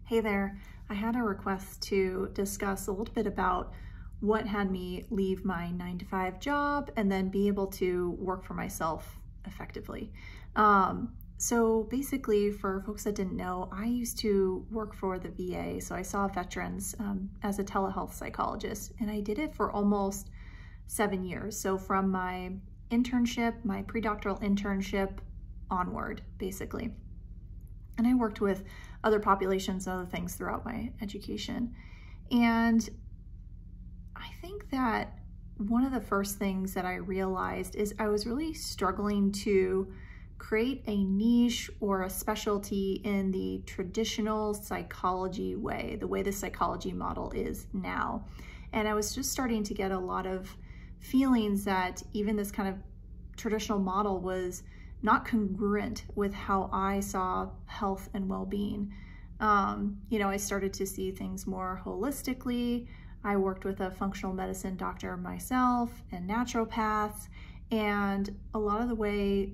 Hey there, I had a request to discuss a little bit about what had me leave my 9-to-5 job and then be able to work for myself effectively. So basically, for folks that didn't know, I used to work for the VA. So I saw veterans as a telehealth psychologist, and I did it for almost 7 years. So from my internship, my predoctoral internship onward, basically. And I worked with other populations and other things throughout my education. And I think that one of the first things that I realized is I was really struggling to create a niche or a specialty in the traditional psychology way, the way the psychology model is now. And I was just starting to get a lot of feelings that even this kind of traditional model was not congruent with how I saw health and well-being. I started to see things more holistically. I worked with a functional medicine doctor myself and naturopaths, and a lot of the way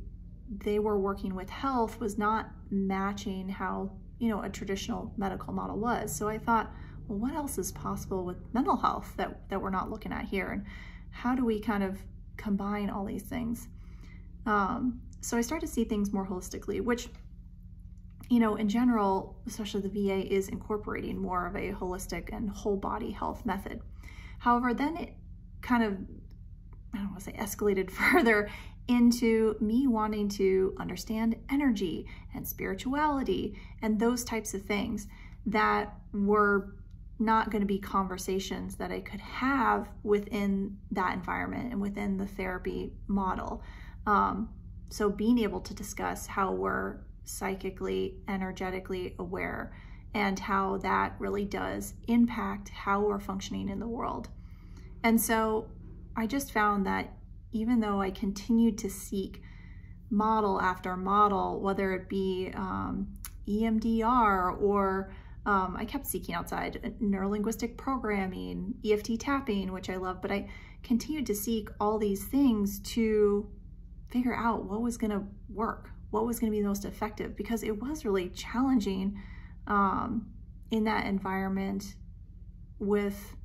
they were working with health was not matching how, a traditional medical model was. So I thought, well, what else is possible with mental health that we're not looking at here? And how do we kind of combine all these things? So I started to see things more holistically, which, in general, especially the VA is incorporating more of a holistic and whole body health method. However, then it kind of, I don't want to say escalated further into me wanting to understand energy and spirituality and those types of things that were not going to be conversations that I could have within that environment and within the therapy model. So being able to discuss how we're psychically, energetically aware and how that really does impact how we're functioning in the world. And so I just found that even though I continued to seek model after model, whether it be EMDR or I kept seeking outside neurolinguistic programming, EFT tapping, which I love, but I continued to seek all these things to figure out what was going to work, what was going to be the most effective, because it was really challenging in that environment with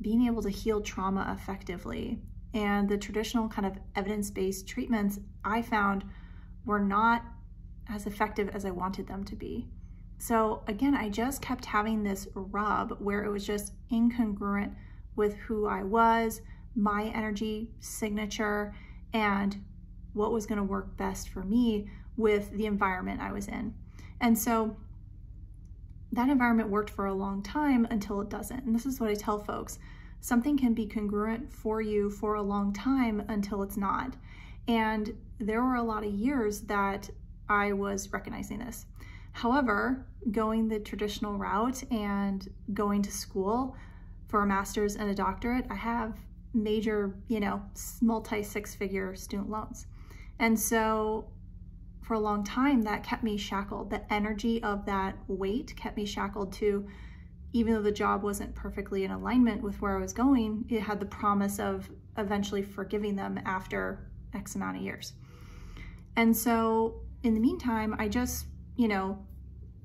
being able to heal trauma effectively. And the traditional kind of evidence-based treatments I found were not as effective as I wanted them to be. So again, I just kept having this rub where it was just incongruent with who I was, my energy signature, and what was going to work best for me with the environment I was in. And so that environment worked for a long time until it doesn't. And this is what I tell folks. Something can be congruent for you for a long time until it's not. And there were a lot of years that I was recognizing this. However, going the traditional route and going to school for a master's and a doctorate, I have major, multi-six-figure student loans. And so for a long time, that kept me shackled. The energy of that weight kept me shackled to, even though the job wasn't perfectly in alignment with where I was going, it had the promise of eventually forgiving them after X amount of years. And so in the meantime, I just,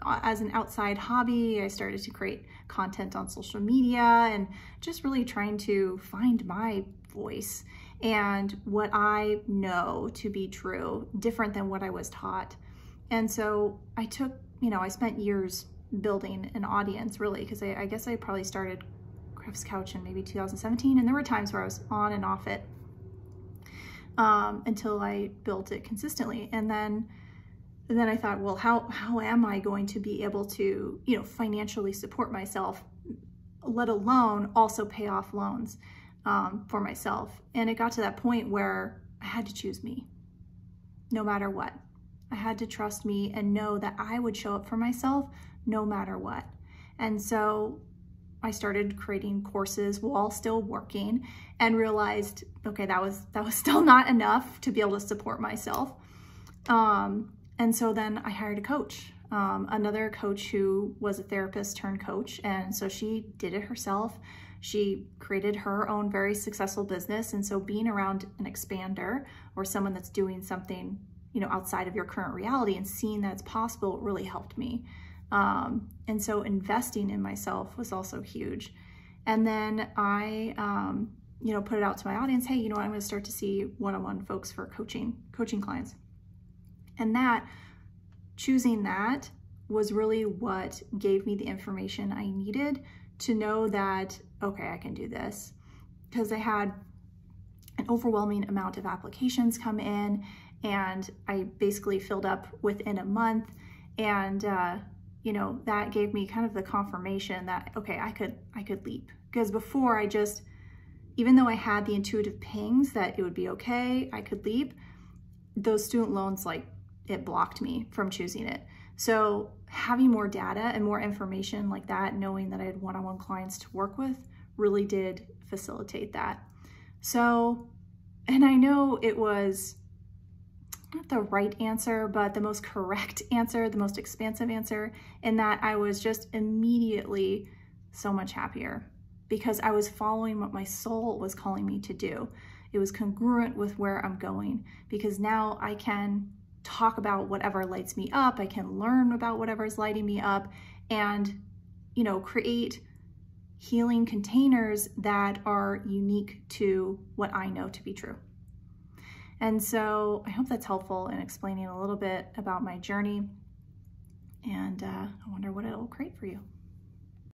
as an outside hobby, I started to create content on social media and just really trying to find my voice and what I know to be true, different than what I was taught. And so I took, I spent years building an audience, really, because I guess I probably started Kreft's Couch in maybe 2017, and there were times where I was on and off it until I built it consistently. And then I thought, well, how am I going to be able to, financially support myself, let alone also pay off loans for myself? And it got to that point where I had to choose me, no matter what. I had to trust me and know that I would show up for myself no matter what. And so I started creating courses while still working and realized, okay, that was still not enough to be able to support myself. And so then I hired a coach, another coach who was a therapist turned coach. And so she did it herself. She created her own very successful business. And so being around an expander or someone that's doing something, outside of your current reality and seeing that it's possible really helped me. And so investing in myself was also huge. And then I, put it out to my audience, hey, I'm going to start to see one-on-one folks for coaching clients. And choosing that was really what gave me the information I needed to know that, okay, I can do this. Because I had an overwhelming amount of applications come in, and I basically filled up within a month. And, that gave me kind of the confirmation that, okay, I could leap. Because before even though I had the intuitive pings that it would be okay, I could leap, those student loans, it blocked me from choosing it. So having more data and more information like that, knowing that I had one-on-one clients to work with, really did facilitate that. So, and I know it was not the right answer, but the most correct answer, the most expansive answer, in that I was just immediately so much happier because I was following what my soul was calling me to do. It was congruent with where I'm going, because now I can talk about whatever lights me up. I can learn about whatever is lighting me up and, create healing containers that are unique to what I know to be true. And so I hope that's helpful in explaining a little bit about my journey, and I wonder what it'll create for you.